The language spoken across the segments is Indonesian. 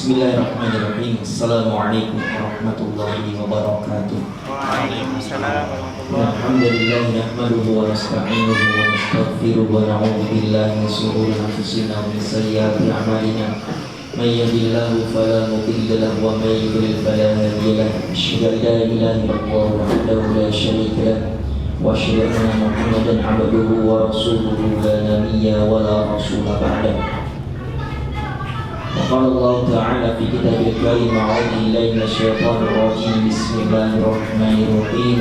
Bismillahirrahmanirrahim. Assalamualaikum warahmatullahi wabarakatuh. Waalaikumsalam warahmatullahi Alhamdulillah nahmaduhu wa nasta'inuhu wa nastaghfiruh wa na'udzu billahi min shururi anfusina wa min sayyiati a'malina. May yahdihillahu fala mudilla lahu wa may yudlil fala hadiya lahu. Asyhadu an la ilaha illallah wahdahu la syarika lahu wa asyhadu anna Muhammadan 'abduhu wa rasuluhu la nabiyya wa la rasula ba'dahu. وقال الله تعالى في كتابه الكريم أعوذ بالله من الشيطان الرجيم بسم الله الرحمن الرحيم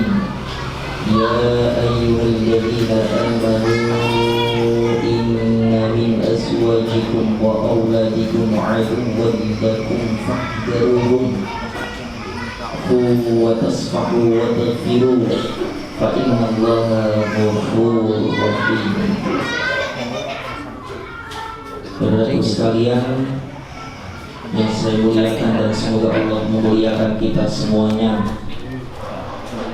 يا أيها الذين آمنوا إن من أزواجكم وأولادكم عدوا لكم فاحذروهم وتصفحوا وتغفروا فإن الله غفور رحيم. Saudaraku sekalian yang saya muliakan dan semoga Allah memuliakan kita semuanya.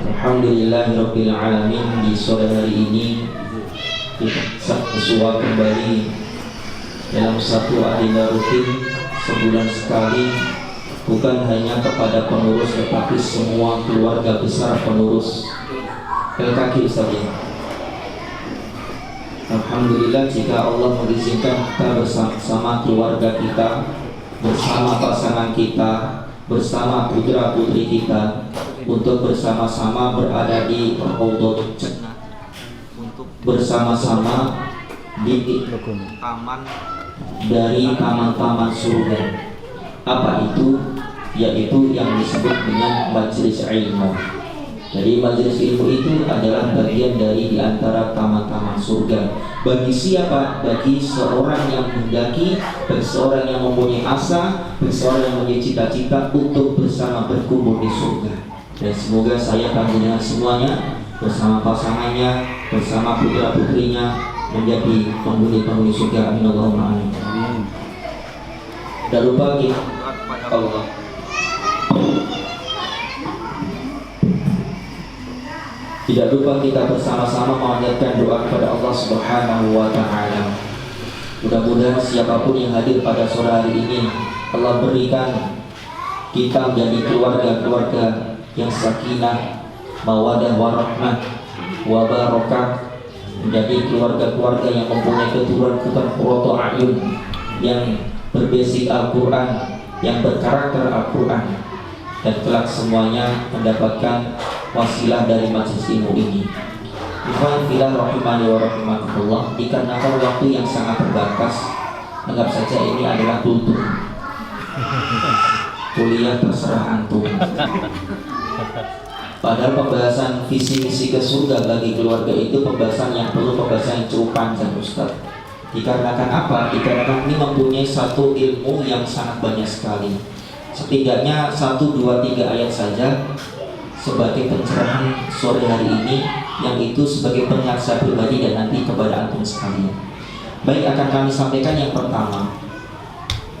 Alhamdulillahirabbil alamin, di sore hari ini kita bersua kembali dalam satu agenda rutin sebulan sekali, bukan hanya kepada pengurus tetapi semua keluarga besar pengurus LKG saja. Alhamdulillah jika Allah mengizinkan kita bersama keluarga kita, bersama pasangan kita, bersama putra putri kita, untuk bersama-sama berada di Raudhatul Jannah, untuk bersama-sama di taman dari taman-taman surga. Apa itu? Yaitu yang disebut dengan majelis ilmu. Jadi majelis ilmu itu adalah bagian dari diantara taman-taman surga. Bagi siapa? Bagi seorang yang mendaki, bagi seorang yang mempunyai asa, bagi seorang yang mempunyai cita-cita untuk bersama berkumpul di surga. Dan semoga saya panjenengan semuanya bersama pasangannya, bersama putra putrinya menjadi penghuni surga. Amin Allahumma amin. Dan lupa kita berdoa kepada Allah. Tidak lupa kita bersama-sama memanjatkan doa kepada Allah Subhanahu wa Ta'ala. Mudah-mudahan siapapun yang hadir pada sore hari ini, Allah berikan kita menjadi keluarga-keluarga yang sakinah, mawadah, warahmah, wabarakah, menjadi keluarga-keluarga yang mempunyai keturunan qurratu a'yun, yang berbasik Al-Quran, yang berkarakter Al-Quran, dan kelak semuanya mendapatkan wasilah dari majelis ilmu ini. Ikhwan fillah rahimani wa rahimakumullah, dikarenakan waktu yang sangat terbatas, anggap saja ini adalah tutur kuliah terserah antum. Padahal pembahasan visi misi ke surga bagi keluarga itu pembahasan yang pembahasan yang cukup panjang, Ustaz. Dikarenakan apa? Dikarenakan ini mempunyai satu ilmu yang sangat banyak sekali. Setidaknya 1, 2, 3 ayat saja sebagai pencerahan sore hari ini, yang itu sebagai pengingat saya pribadi dan nanti kepada antum sekalian. Baik, akan kami sampaikan yang pertama,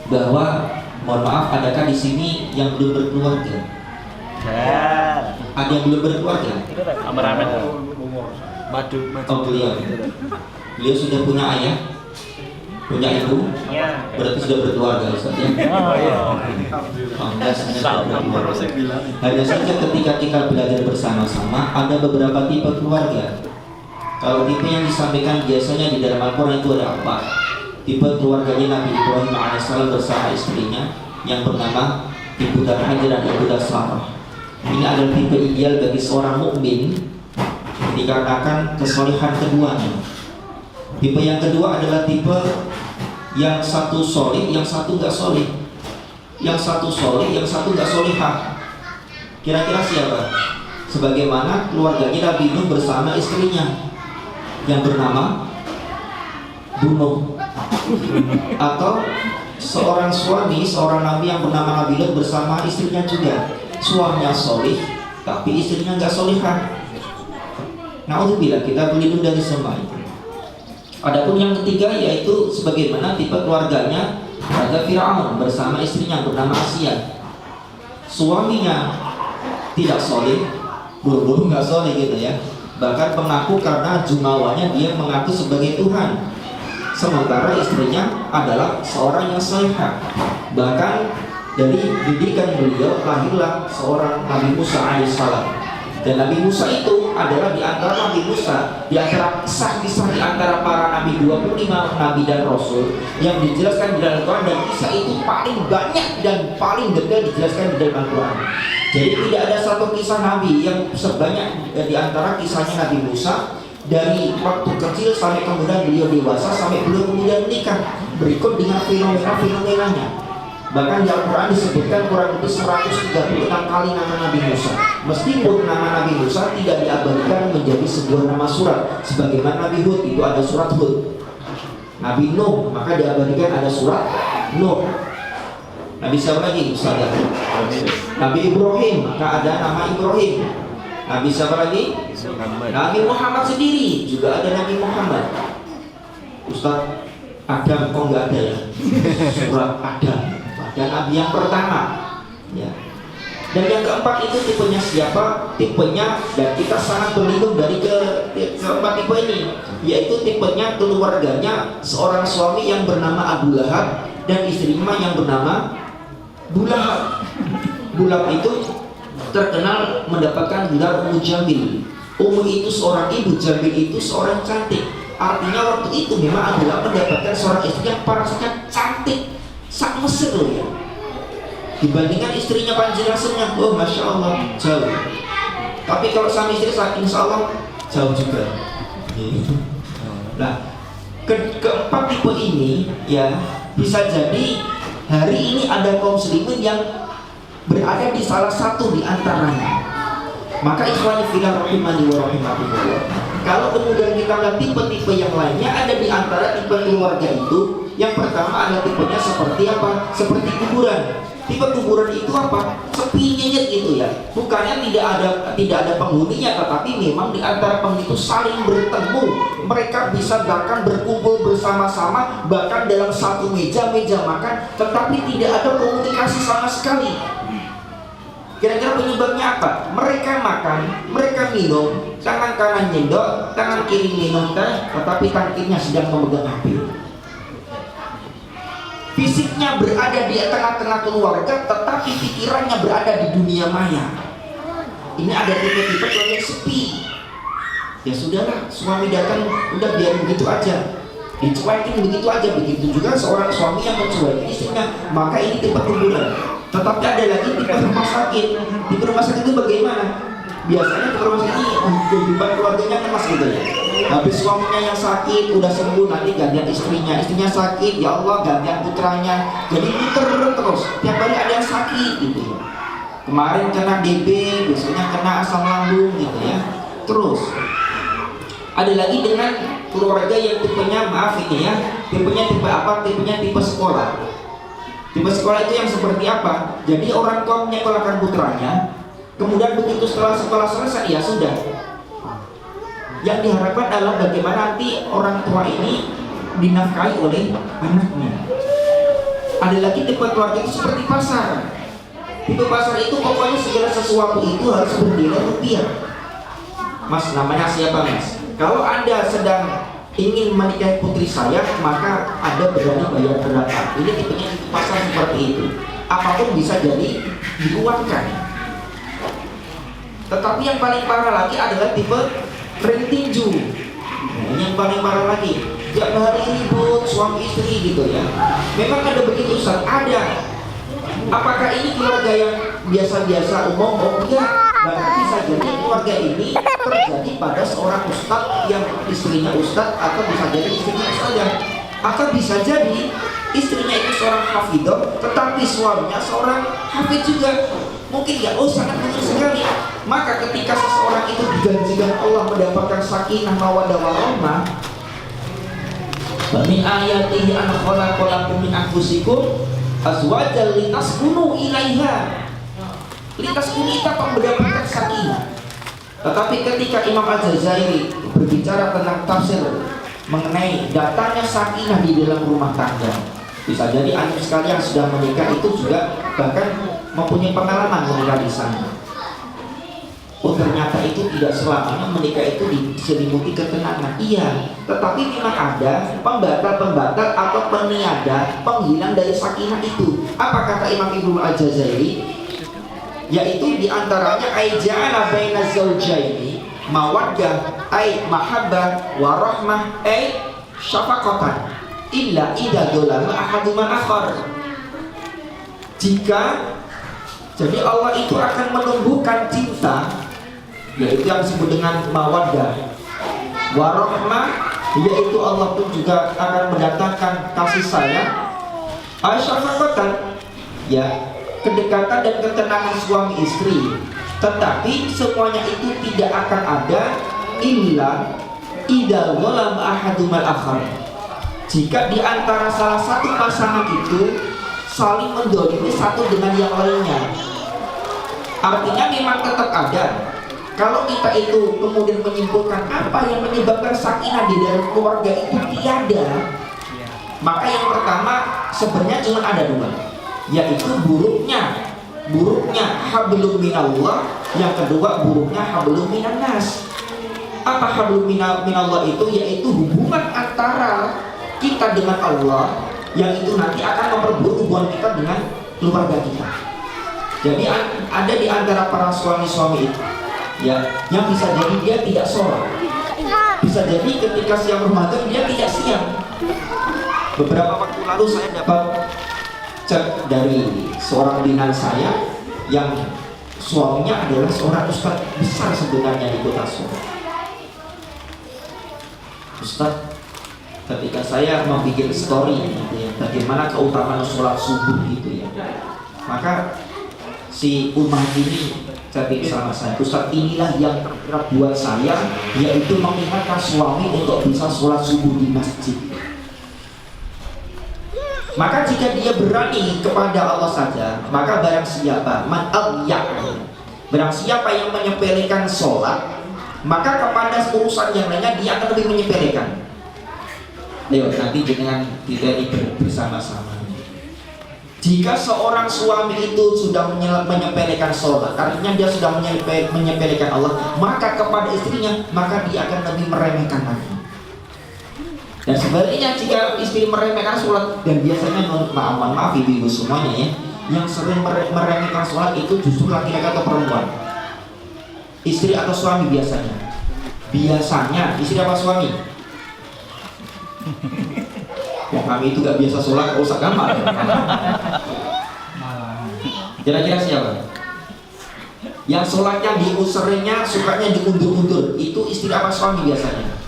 bahwa mohon maaf, adakah di sini yang belum berkeluarga? Ada yang belum berkeluarga? Oh, beliau sudah punya ayah, punya ibu, berarti sudah berkeluarga, Ustaz ya? Hanya saja ketika kita belajar bersama-sama, ada beberapa tipe keluarga. Kalau tipe yang disampaikan biasanya di dalam Al-Quran itu ada 4. Tipe keluarganya Nabi Ibrahim AS bersama istrinya yang bernama Ibunda Hajar dan Ibunda Sarah. Ini adalah tipe ideal bagi seorang mukmin dikarenakan kesolehan keduanya. Tipe yang kedua adalah tipe yang satu soleh, yang satu gak soleh. Yang satu soleh, yang satu gak solehah. Kira-kira siapa? Sebagaimana keluarganya Nabi Nuh bersama istrinya yang bernama Nuh. Atau seorang suami, seorang nabi yang bernama Nabi Lut bersama istrinya juga. Suaminya soleh, tapi istrinya gak solehah. Na'udzubillah, kita berlindung dari semua itu. Adapun yang ketiga yaitu sebagaimana tipe keluarganya Raja Fir'aun bersama istrinya bernama Asia. Suaminya tidak soleh, buru-buru nggak soleh gitu ya. Bahkan mengaku karena jumawanya dia mengaku sebagai Tuhan. Sementara istrinya adalah seorang yang salihah. Bahkan Dari didikan beliau lahirlah seorang Nabi Musa alaihissalam. Dan Nabi Musa itu adalah di antara Nabi Musa, di antara kisah-kisah di antara para nabi, 25 nabi dan rasul yang dijelaskan di dalam Al-Quran, dan kisah itu paling banyak dan paling detail dijelaskan di dalam Al-Quran. Jadi tidak ada satu kisah nabi yang sebanyak di antara kisahnya Nabi Musa, dari waktu kecil sampai kemudian beliau dewasa, sampai beliau kemudian menikah, berikut dengan fenomena-fenomenanya. Bahkan di Al-Quran disebutkan kurang lebih 136 kali nama Nabi Musa. Meskipun nama Nabi Musa tidak diabadikan menjadi sebuah nama surat, sebagaimana Nabi Hud itu ada surat Hud, Nabi Nuh maka diabadikan ada surat Nuh. Nabi siapa lagi? Ustaz? Nabi Ibrahim maka ada nama Ibrahim. Nabi siapa lagi? Nabi Muhammad sendiri juga ada Nabi Muhammad. Ustaz, Adam kok nggak ada ya? Surat Adam. Dan Nabi yang pertama, ya. Dan yang keempat itu tipenya siapa? Tipenya, dan kita sangat berlindung dari keempat tipe ini, yaitu tipenya keluarganya seorang suami yang bernama Abu Lahab dan istrinya yang bernama Bulahab. Bulahab itu terkenal mendapatkan gelar Ummu Jamil. Ummu itu seorang ibu, Jamil itu seorang cantik. Artinya waktu itu memang Abu Lahab mendapatkan seorang istri yang parasnya cantik, sak Mesir loh ya. Dibandingkan istrinya Panjelasannya, oh masya Allah jauh. Tapi kalau sama istri saya insya Allah jauh juga. Nah, keempat tipe ini ya bisa jadi hari ini ada kaum muslimin yang berada di salah satu di antaranya. Maka ikhwani fillah rahimani wa rahimakumullah, kalau kemudian kita lihat tipe-tipe yang lainnya, ada di antara tipe keluarga itu. Yang pertama ada tipenya seperti apa? Seperti kuburan. Tipe kuburan itu apa? Sepi nyenyet gitu ya. Bukannya tidak ada penghuninya, tetapi memang di antara penghuni itu saling bertemu. Mereka bisa bahkan berkumpul bersama-sama, bahkan dalam satu meja makan, tetapi tidak ada komunikasi sama sekali. Kira-kira penyebabnya apa? Mereka makan, mereka minum, tangan kanan nyendok, tangan kiri minum teh, tetapi tangannya sedang memegang HP. Fisiknya berada di tengah-tengah keluarga, tetapi pikirannya berada di dunia maya. Ini ada tipe-tipe yang sepi. Ya sudahlah, suami datang, udah biarin begitu aja, dicuekin begitu aja. Begitu juga seorang suami yang mencuekin istrinya, maka ini tipe kuburan. Tetapi ada lagi tipe rumah sakit. Tipe rumah sakit itu bagaimana? Biasanya tipe rumah sakit ini kehidupan keluarganya kemas gitu ya. Habis suaminya yang sakit, udah sembuh, nanti gantian istrinya sakit, ya Allah gantian putranya. Jadi muter terus, tiap hari ada yang sakit gitu ya. Kemarin kena DB, besoknya kena asam lambung gitu ya. Terus ada lagi dengan keluarga yang tipenya, maaf ini ya, tipenya tipe apa? Tipenya tipe sekolah. Tipe sekolah itu yang seperti apa? Jadi orang tua menyekolahkan putranya, kemudian begitu setelah sekolah selesai, ya sudah. Yang diharapkan adalah bagaimana nanti orang tua ini dinafkahi oleh anaknya. Ada lagi tipe keluarga itu seperti pasar. Tipe pasar itu pokoknya segala sesuatu itu harus bernilai rupiah. Mas, namanya siapa mas? Kalau Anda sedang ingin menikahi putri saya, maka Anda berani bayar berapa? Ini tipenya tipe pasar seperti itu. Apapun bisa jadi dikuatkan. Tetapi yang paling parah lagi adalah tipe ring tinju. Nah, ini yang paling parah lagi. Tiap hari ribut suami istri gitu ya. Memang ada begitu Ustaz? Ada. Apakah ini keluarga yang biasa-biasa umum? Oh iya. Bahkan bisa jadi keluarga ini terjadi pada seorang ustadz yang istrinya ustadz, atau bisa jadi istrinya ustadzah, atau bisa jadi istrinya itu seorang hafidah tetapi suaminya seorang hafid juga. Mungkin ya, oh sangat mungkin sekali. Maka ketika seseorang itu dijanjikan Allah mendapatkan sakinah mawaddah warahmah, min ayatihi an khalaqalakum min anfusikum azwajan litaskunu ilaiha. Litaskunu itu mendapatkan sakinah. Tetapi ketika Imam Al-Jazairi berbicara tentang tafsir mengenai datangnya sakinah di dalam rumah tangga, bisa jadi antum sekalian sudah menikah itu juga bahkan mempunyai pengalaman menikah di sana. Oh ternyata itu tidak selamanya menikah itu diselimuti ketenangan. Iya, tetapi memang ada pembatal-pembatal atau peniada, penghilang dari sakinah itu. Apa kata Imam Ibnu Al-Jazari? Yaitu diantaranya ja'ala baina zawjaini mawaddah ay mahabbah wa rahmah ay syafaqatan illa idza dzalama ahaduma akhar. Jadi Allah itu akan menumbuhkan cinta, yaitu yang disebut dengan mawaddah, warahmah, yaitu Allah pun juga akan mendatangkan kasih sayang, asyafaqatan, ya, kedekatan dan ketenangan suami istri. Tetapi semuanya itu tidak akan ada illa idza dzalama ahadumal akhar. Jika di antara salah satu pasangan itu saling mendolimi satu dengan yang lainnya. Artinya memang tetap ada. Kalau kita itu kemudian menyimpulkan apa yang menyebabkan sakinah di dalam keluarga itu tiada, maka yang pertama sebenarnya cuma ada dua, yaitu buruknya hablum minallah, yang kedua buruknya hablum minannas. Apa hablum minallah itu? Yaitu hubungan antara kita dengan Allah, yang itu nanti akan memperburuk hubungan kita dengan keluarga kita. Jadi ada di antara para suami-suami itu, ya, yang bisa jadi dia tidak sholat, bisa jadi ketika siang Ramadan dia tidak siang. Beberapa waktu lalu saya dapat chat dari seorang binan saya yang suaminya adalah seorang ustadz besar sebenarnya di kota Solo. Ustadz, ketika saya membuat story gitu ya, bagaimana keutamaan sholat subuh gitu ya, maka si Umar ini chatting sama saya, Ustaz, inilah yang terberat buat saya, yaitu mengingatkan suami untuk bisa sholat subuh di masjid. Maka jika dia berani kepada Allah saja, maka barang siapa barang siapa yang menyepelekan sholat, maka kepada urusan yang lainnya dia akan lebih menyepelekan. Ayo nanti dengan kita bersama-sama. Jika seorang suami itu sudah menyepelekan sholat, artinya dia sudah menyepelekan Allah, maka kepada istrinya, maka dia akan lebih meremehkan lagi. Dan sebaliknya jika istri meremehkan sholat, dan biasanya maaf ibu-ibu semuanya ya, yang sering meremehkan sholat itu justru laki-laki atau perempuan, istri atau suami biasanya. Biasanya istri apa suami? Ya kami itu gak biasa sholat, gak usah kamar. Kira-kira siapa? Yang sholatnya seringnya sukanya diundur-undur, itu istri apa suami biasanya?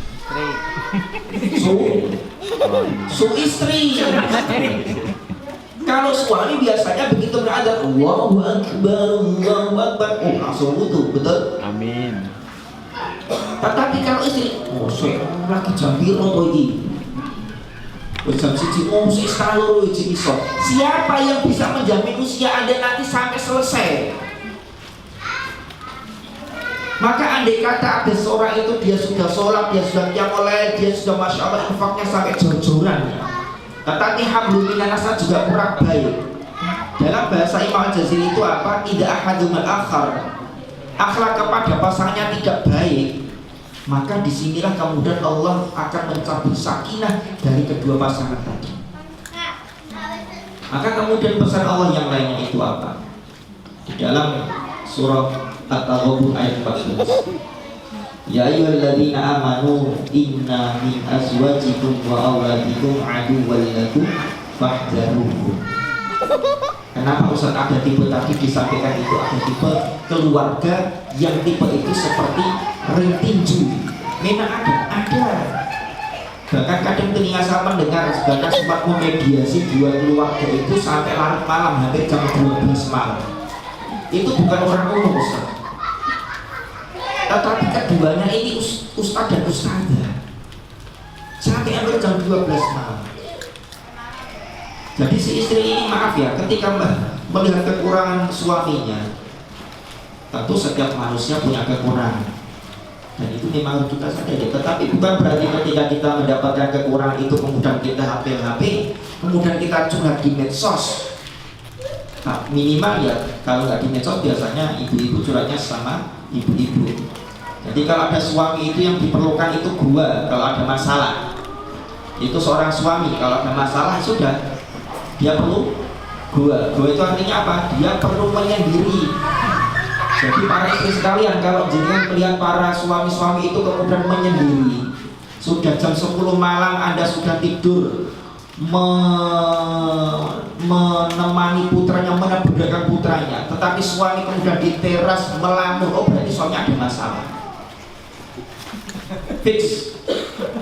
Istri. Kalau suami biasanya begitu berada Allahu Akbar, Allahu Akbar, langsung wudu, betul? Amin. Tetapi kalau istri, saya lagi jam piro to iki? Jam siji, sekali iso. Siapa yang bisa menjamin usia Anda nanti sampai selesai? Maka andai kata ada seorang itu dia sudah sholat, dia sudah qiyamul lail, dia sudah masya Allah infaknya sampai jor-joran, tetapi hablum minannas juga kurang baik. Dalam bahasa Imam Al-Jazari itu apa? Idza ahadumul akhar, akhlak kepada pasangannya tidak baik, maka disinilah kemudian Allah akan mencabut sakinah dari kedua pasangan tadi. Maka kemudian pesan Allah yang lainnya itu apa? Di dalam surah At-Taghabun ayat 14, ya ayyuhalladzina amanu inna min azwajikum wa awladikum aduwwan lakum fahdharuhum. Kenapa Ustaz ada tipe tadi disampaikan itu? Ada tipe keluarga yang tipe itu seperti ring tinju. Memang ada. Bahkan kadang telinga saya mendengar bahkan sempat memediasi dua keluarga itu sampai larut malam, hampir jam 12 malam. Itu bukan orang umum Ustaz, tetapi keduanya ini ustaz dan ustazah sampai hampir jam 12 malam. Jadi si istri ini maaf ya, ketika melihat kekurangan suaminya, tentu setiap manusia punya kekurangan, dan itu memang harus kita sadari. Tetapi bukan berarti ketika kita mendapatkan kekurangan itu kemudian kita HP, kemudian kita curhat di medsos. Nah, minimal ya kalau nggak di medsos biasanya ibu-ibu curhatnya sama ibu-ibu. Jadi kalau ada suami itu yang diperlukan itu gua kalau ada masalah. Itu seorang suami kalau ada masalah sudah dia perlu gua. Gua itu artinya apa? Dia perlu menyendiri. Jadi para istri sekalian, kalau jenengan melihat para suami-suami itu kemudian menyendiri, sudah jam 10 malam Anda sudah tidur menemani putranya, menebudakkan putranya, tetapi suami kemudian di teras melamun, oh berarti suami ada masalah. Fix,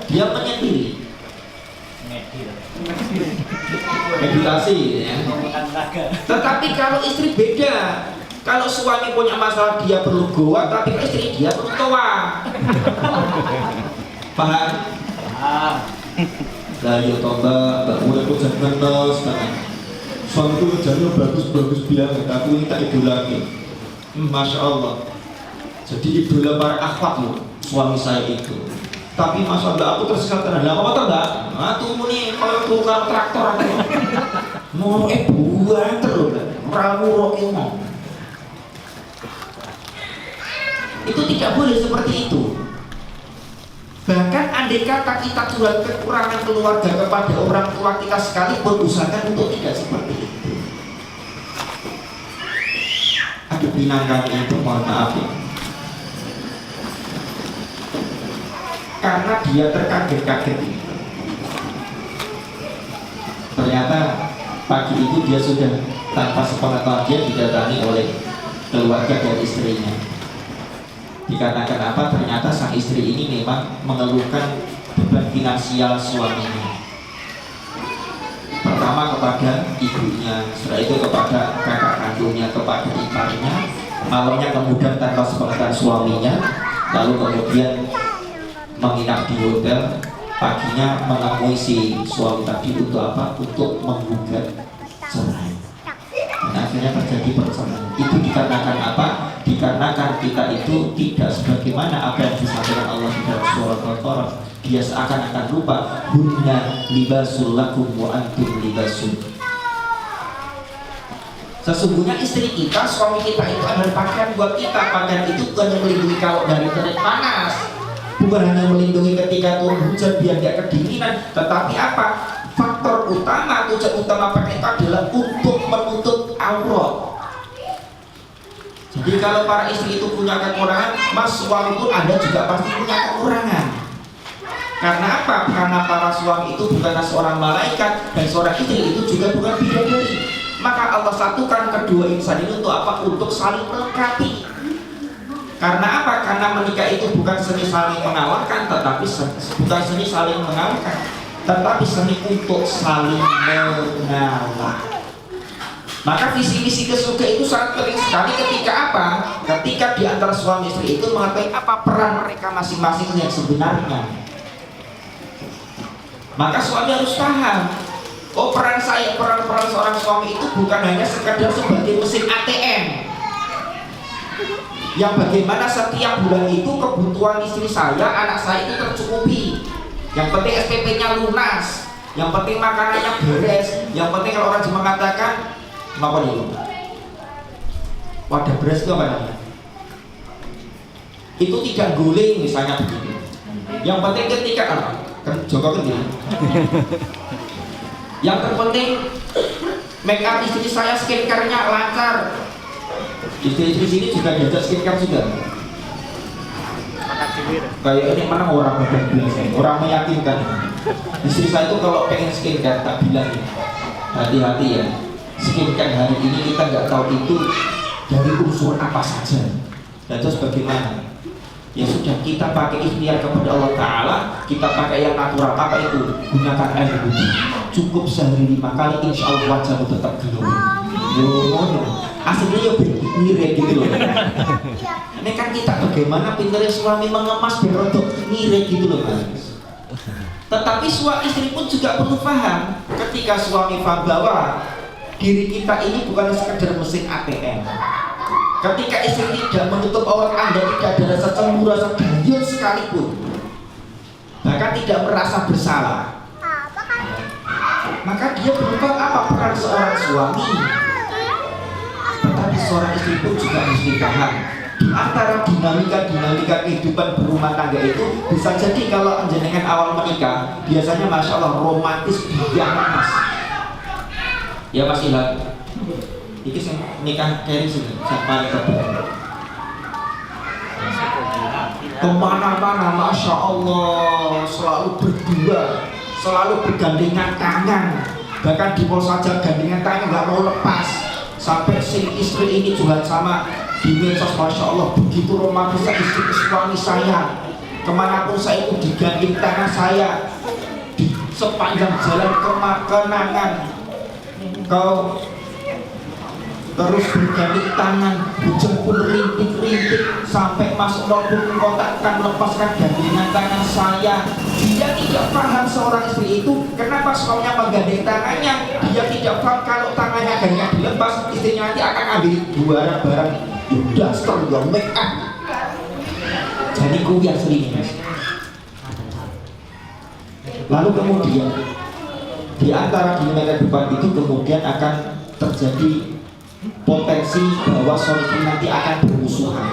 dia menyendiri. Meditasi ya. Tetapi kalau istri beda. Kalau suami punya masalah dia perlu goa, tapi istri dia perlu toa. Paham? Lah yo toba, mbak mulai kok jangan nos kan. Suamiku kerjanya bagus-bagus banget, aku ini tak idolaki. Masya Allah. Jadi idola para akhwat loh, suami saya itu. Tapi Masya Allah aku tersesat terhadap apa motor enggak? Nah tuh nih kalau tukang traktor aku. Mau buang terus, rawu mau. Itu tidak boleh seperti itu. Bahkan andai kata kita curhat kekurangan keluarga kepada orang tua kita sekalipun, usahakan untuk tidak seperti itu. Aduh pinang kami itu mohon maaf ya. Karena dia terkaget-kaget. Ternyata pagi itu dia sudah tanpa sepengetahuan dia didatangi oleh keluarga dan istrinya. Dikarenakan apa? Ternyata sang istri ini memang mengeluhkan beban finansial suaminya. Pertama kepada ibunya, setelah itu kepada kakak kandungnya, kepada iparnya. Malamnya kemudian tanpa sepengetahuan suaminya, lalu kemudian menginap di hotel. Paginya menemui si suami tadi untuk apa? Untuk menggugat cerai. Dan akhirnya terjadi perceraian. Itu dikarenakan apa? Dikarenakan kita itu tidak sebagaimana apa yang disampaikan Allah di dalam surah Al-Baqarah. Dia seakan-akan lupa, hunna libasul lakum wa antum libasun. Sesungguhnya istri kita, suami kita itu adalah pakaian buat kita. Pakaian itu bukan yang melindungi kalau dari terik panas, bukan hanya melindungi ketika turun hujan biar tidak kedinginan, tetapi apa? Faktor utama, tujuan utama pakaian itu adalah untuk menutup aurat. Jadi kalau para istri itu punya kekurangan, mas suami pun Anda juga pasti punya kekurangan. Karena apa? Karena para suami itu bukanlah seorang malaikat dan seorang istri itu juga bukan bidadari. Maka Allah satukan kedua insan ini untuk apa? Untuk saling melengkapi. Karena apa? Karena menikah itu bukan seni saling mengalahkan, tetapi bukan seni saling mengalahkan, tetapi seni untuk saling mengalah. Maka visi misi ke surga itu sangat penting sekali ketika apa? Ketika di antara suami istri itu mengetahui apa peran mereka masing-masing yang sebenarnya. Maka suami harus paham, oh peran seorang suami itu bukan hanya sekedar sebagai mesin ATM yang bagaimana setiap bulan itu kebutuhan istri saya, anak saya itu tercukupi. Yang penting SPP-nya lunas, yang penting makanannya beres, yang penting kalau orang cuma mengatakan apa nih? Wadah beras itu apa namanya? Itu tidak guling misalnya begitu. Yang penting ketika Joko Kendil. Yang terpenting make up istri saya, skincare-nya lancar. Istri-istri sini juga diajak skincare juga. Kayak ini mana orang bilang, orang meyakinkan. Istri saya itu kalau pengen skincare tak bilang ya, hati-hati ya. Skincare hari ini kita nggak tahu itu dari unsur apa saja. Dan terus bagaimana? Ya sudah, kita pakai ikhtiar kepada Allah Ta'ala, kita pakai yang natural. Apa itu? Gunakan air putih cukup sehari 5 kali, insya Allah wajahmu tetap glowing. Aslinya ya mirip gitu loh. Ini kan kita bagaimana pintarnya suami mengemas biar untuk mirip gitu loh mas. Tetapi suami istri pun juga perlu paham. Ketika suami paham bahwa diri kita ini bukan sekedar mesin ATM. Ketika istri tidak menutup aurat Anda, tidak ada rasa cemburu, rasa gayut sekalipun, bahkan tidak merasa bersalah, maka dia berubah apa peran seorang suami. Tetapi seorang istri pun juga mesti paham Di antara dinamika kehidupan berumah tangga itu bisa jadi kalau jenengan awal menikah biasanya masya Allah romantis banget mas. Ya Mas Ilham, ini nikah keri sini sampai kemana-mana masya Allah selalu berdua, selalu bergandengan tangan, bahkan di mall saja gandengan tangan nggak mau lepas. Sampai si istri ini juga sama di medsos masya Allah begitu romantis istri suami saya, kemanapun saya itu digandeng tangan saya di sepanjang jalan kenangan. Kau terus bergandengan tangan, hujan pun rintik-rintik sampai masuk mall pun kau takkan lepaskan gandengan tangan saya. Dia tidak paham seorang istri itu kenapa suaminya menggandeng tangannya. Dia tidak paham kalau tangannya hanya dilepas istrinya nanti akan ambil barang-barang daster yang make up. Jadi kuliah sering mas. Lalu kemudian di antara dinamika kehidupan itu kemudian akan terjadi potensi bahwa suami istri nanti akan bermusuhan.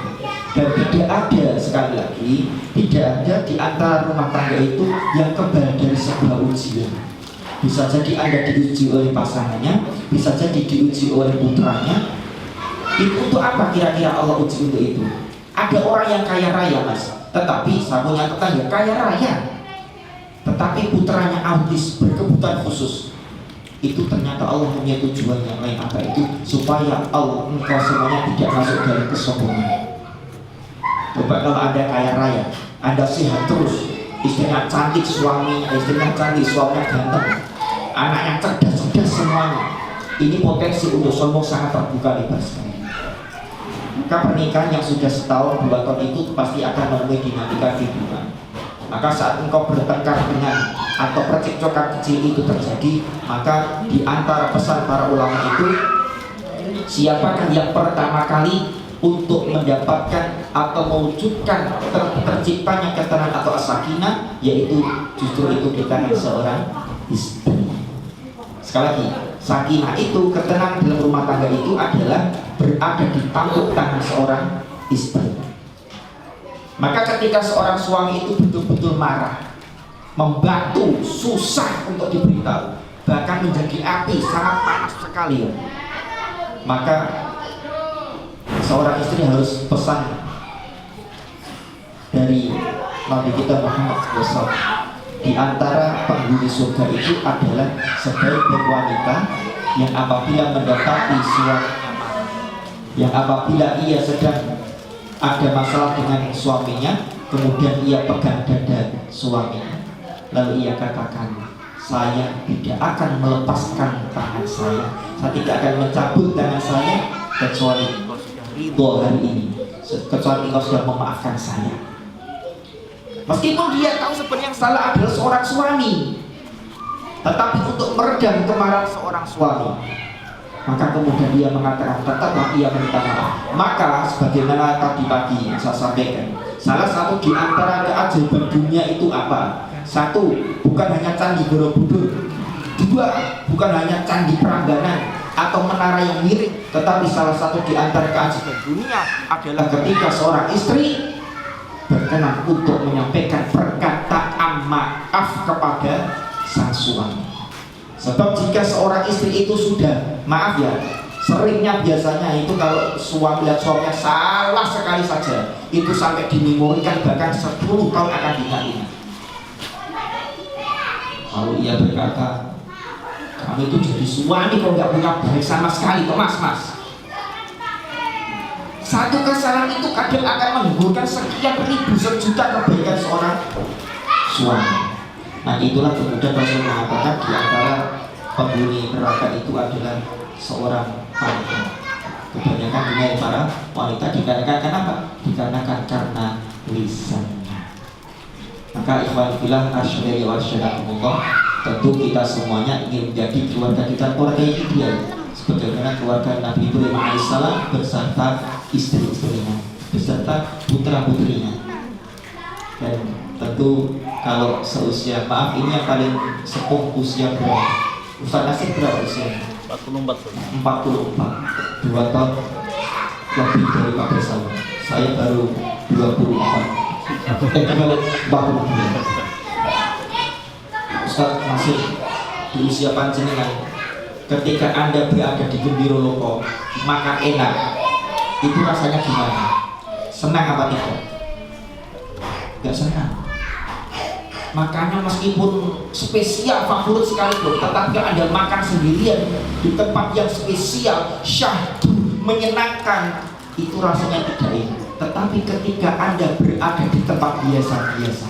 Dan tidak ada, sekali lagi, tidak ada di antara rumah tangga itu yang kebal dari sebuah ujian. Bisa jadi Anda diuji oleh pasangannya, bisa jadi diuji oleh putranya. Itu untuk apa kira-kira Allah uji untuk itu? Ada orang yang kaya raya mas, tetapi saya punya tetangga kaya raya, tetapi putranya autis berkebutuhan khusus. Itu ternyata Allah punya tujuan yang lain, apa itu? Supaya Allah engkau semuanya tidak masuk dalam kesombongan. Coba kalau Anda kaya raya, Anda sehat terus, istrinya cantik, istrinya cantik, suaminya ganteng, anaknya cerdas semuanya. Ini potensi untuk sombong sangat terbuka lebar sekali. Maka pernikahan yang sudah setahun 2 tahun itu pasti akan menemui dinamika kehidupan. Maka saat engkau bertengkar dengan atau percekcokan kecil itu terjadi, maka di antara pesan para ulama itu, siapakah yang pertama kali untuk mendapatkan atau mewujudkan terciptanya ketenangan atau as-sakinah, yaitu justru itu di tangan seorang istri. Sekali lagi, sakinah itu, ketenangan dalam rumah tangga itu adalah berada di tampuk tangan seorang istri. Maka ketika seorang suami itu betul-betul marah, membatu, susah untuk diberitahu, bahkan menjadi api, sangat panas sekali, maka seorang istri harus pesan dari Nabi kita Muhammad SAW. Di antara penghuni surga itu adalah sebaik-baik wanita yang apabila mendapati suaminya, yang apabila ia sedang ada masalah dengan suaminya, kemudian ia pegang dada suaminya, lalu ia katakan, saya tidak akan melepaskan tangan saya tidak akan mencabut tangan saya kecuali ridho hari ini, kecuali engkau sudah memaafkan saya. Meskipun dia tahu sebenarnya yang salah adalah seorang suami, tetapi untuk meredam kemarahan seorang suami, maka kemudian dia mengatakan tetaplah ia minta maaf. Maka sebagaimana tadi pagi yang saya sampaikan, salah satu di antara keajaiban dunia itu apa? Satu, bukan hanya candi Borobudur. Dua, bukan hanya candi Prambanan atau menara yang miring, tetapi salah satu di antara keajaiban dunia adalah ketika seorang istri berkenan untuk menyampaikan perkataan maaf kepada sang suami. Sebab jika seorang istri itu sudah, maaf ya, seringnya biasanya itu kalau suami dan suaminya salah sekali saja, itu sampai dimemorikan, bahkan 10 tahun akan diingat-ingat. Kalau ia berkata, kamu itu jadi suami kok nggak punya baik sama sekali, kok mas. Satu kesalahan itu kadang akan menggugurkan sekian ribu, sejuta kebaikan seorang suami. Nah itulah kemudian Rasul mengatakan di antara penghuni neraka itu adalah seorang wanita. Kebanyakan dengan para wanita dikarenakan kenapa? Dikarenakan karena lisannya. Maka ikhwan fillah asyhadu wa asyhadu, tentu kita semuanya ingin menjadi keluarga kita keluarga yang ideal, sebagaimana keluarga Nabi Ibrahim alaihissalam beserta istri-istrinya, beserta putra-putrinya. Dan tentu kalau seusia, maaf ini yang paling sepuh usia berapa? Ustaz Nasir berapa usia? 44. 2 tahun lebih dari Pak Bersama. Saya baru 24. Balik 42. Ustaz masih di usia panjenengan. Ketika Anda berada di Gembira Loko, makan enak, itu rasanya gimana? Senang apa tidak? Gak senang. Makanya meskipun spesial, favorit sekalipun, tetapi Anda makan sendirian di tempat yang spesial, syahdu, menyenangkan, itu rasanya tidak enak. Tetapi ketika Anda berada di tempat biasa-biasa,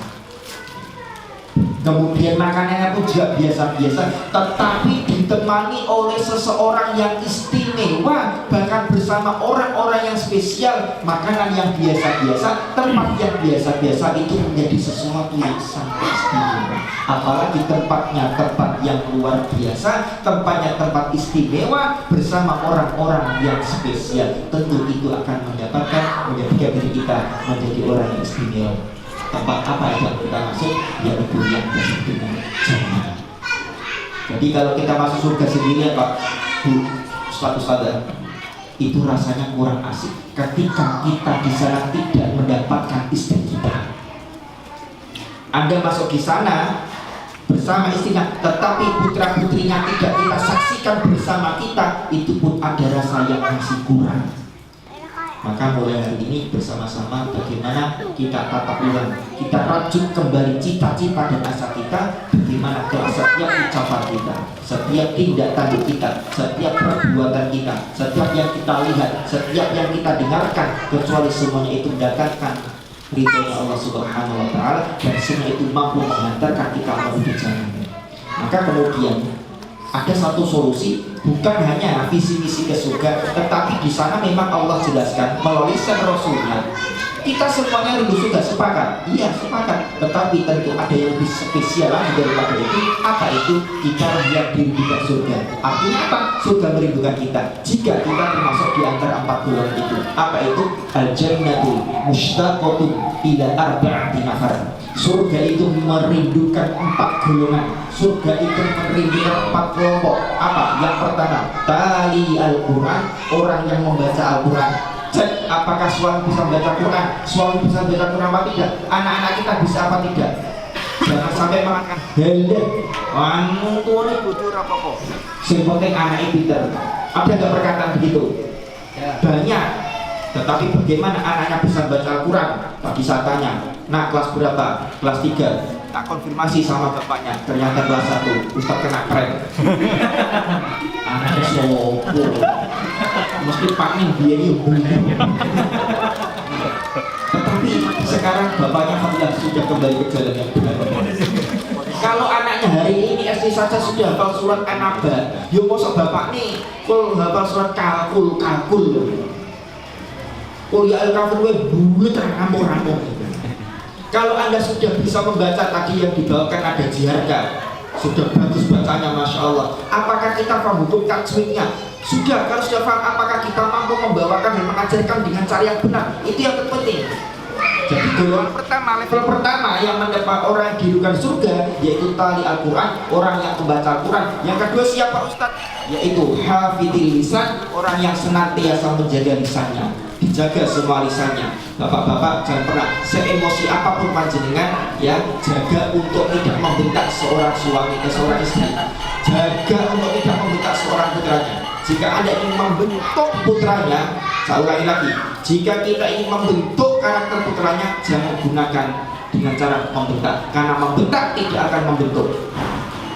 kemudian makanannya pun juga biasa-biasa, tetapi ditemani oleh seseorang yang istimewa, bahkan bersama orang-orang yang spesial, makanan yang biasa-biasa, tempat yang biasa-biasa itu menjadi sesuatu yang sangat istimewa. Apalagi tempatnya tempat yang luar biasa, tempatnya tempat istimewa bersama orang-orang yang spesial, tentu itu akan menjadikan diri kita menjadi orang yang istimewa. Tempat apa yang kita masuk, yaitu yang disebut dengan jannah. Jadi kalau kita masuk surga sendirian, Pak Bu, Ustaz, itu rasanya kurang asik ketika kita di sana tidak mendapatkan istri kita. Anda masuk di sana bersama istrinya, tetapi putra putrinya tidak kita saksikan bersama kita, itu pun ada rasa yang masih kurang. Maka mulai hari ini bersama-sama bagaimana kita tata ulang, kita rajut kembali cita-cita dan asa kita, bagaimana setiap ucapan kita, setiap tindak tanduk kita, setiap perbuatan kita, setiap yang kita lihat, setiap yang kita dengarkan, kecuali semuanya itu mendatangkan ridhonya Allah Subhanahu wa Ta'ala, dan semua itu mampu menghantarkan kita menuju jalan. Maka kemudian ada satu solusi, bukan hanya visi misi ke surga, tetapi di sana memang Allah jelaskan melalui Rasulnya. Kita semuanya rindu surga, sepakat? Iya, sepakat. Tetapi tentu ada yang lebih spesial lagi daripada itu. Apa itu? Kita melihat dirindukan surga. Artinya apa? Surga merindukan kita. Jika kita termasuk di antara 4 golongan itu. Apa itu? Al-jannatu mushtaqatun ila arba'ati nafar. Surga itu merindukan 4 golongan. Surga itu merindukan 4 kelompok. Apa? Yang pertama, tali Al-Quran, orang yang membaca Al-Quran. Cek apakah suami bisa membaca Quran, suami bisa membaca Quran apa tidak, anak-anak kita bisa apa tidak. Jangan sampai makan hele anu tuane bodoh apa kok. Sing penting anaknya pinter. Ada enggak perkataan begitu? Banyak. Tetapi bagaimana anaknya bisa membaca Al-Quran? Tadi saya tanya, nah kelas berapa? Kelas 3. Tak konfirmasi sama bapaknya, ternyata kelas 1. Ustaz kena prank. Anaknya sopo. Mesti paling biaya belum. Tetapi sekarang bapaknya alhamdulillah sudah kembali ke jalan yang benar. Kalau anaknya hari ini SD saja sudah hafal surat An-Naba, yo mosok bapak nih kul hafal surat kalkul. Ya al-kafir bulet rampung-rampung. Kalau Anda sudah bisa membaca tadi yang dibawakan ada jiharga, sudah bagus bacanya, Masya Allah. Apakah kita paham hukum tajwidnya? Sudah, kalau sudah paham, apakah kita mampu membawakan dan mengajarkan dengan cara yang benar? Itu yang terpenting. Jadi golongan pertama, level pertama yang mendapat orang yang dihidukan surga, yaitu tali Al-Quran, orang yang membaca Al-Quran. Yang kedua siapa Ustaz? Yaitu hafidil lisan, orang yang senantiasa menjaga lisannya, dijaga semua lisannya. Bapak-bapak jangan pernah seemosi apapun panjenengan, ya jaga untuk tidak membentak seorang suami atau seorang istri. Jaga untuk tidak membentak seorang putranya. Jika Anda ingin membentuk putranya, saya ulangi lagi, jika kita ingin membentuk karakter putranya, jangan gunakan dengan cara membentak, karena membentak tidak akan membentuk.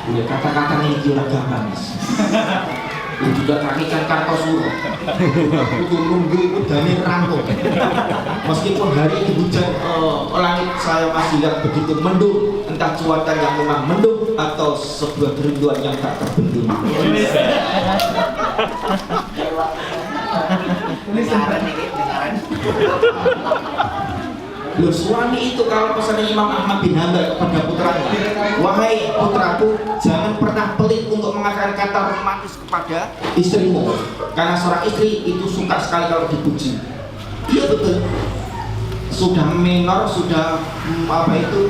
Udah kata-kata ini kira gampang, juga kakikan Kartosuro, nunggu udane rangkung. Meskipun hari ini hujan, langit saya masih lihat begitu mendung, entah cuaca yang memang mendung atau sebuah kerinduan yang tak terbendung. Loh, suami itu kalau pesan Imam Ahmad bin Hanbal kepada putranya, wahai putraku, jangan pernah pelit untuk mengatakan kata romantis kepada istrimu, karena seorang istri itu suka sekali kalau dipuji. Iya betul, sudah menor, sudah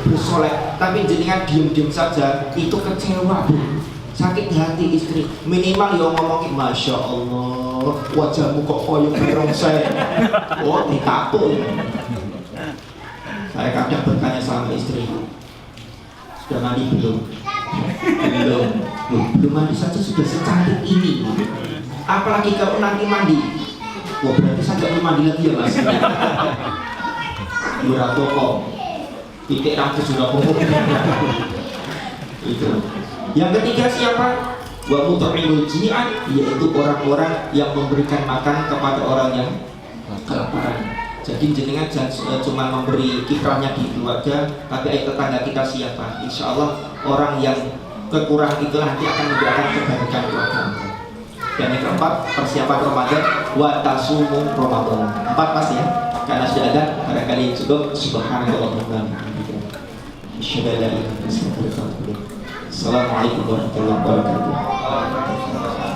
bersolek, tapi jenengan diem-diem saja, itu kecewa, sakit hati istri. Minimal ya ngomongin Masya Allah, Allah, wajahmu kok koyo barongsai. Oh, ditapuk. Saya kadang bertanya sama istri, sudah mandi belum? Belum. Belum mandi saja sudah secantik ini. Apalagi kalau nanti mandi. Wah, berarti saya nggak perlu mandi lagi ya mas. Murah kok. Titik rambut sudah pokok. Itu. Yang ketiga siapa? Wa mut'imul ji'an, yaitu orang-orang yang memberikan makan kepada orang yang kelaparan. Jadi jenengan jangan cuma memberi kiprahnya di keluarga, tapi ayo tetangga kita siapa? Insya Allah orang yang kekurangan itu nanti akan memberikan kebaikan keluarga. Dan yang keempat, persiapan Ramadan, wa tasumu Ramadan. 4 pasti ya, karena sudah ada barangkali cukup. Subhanallah wa bihamdihi. Asyhadu an la ilaha illallah. Assalamualaikum warahmatullahi wabarakatuh.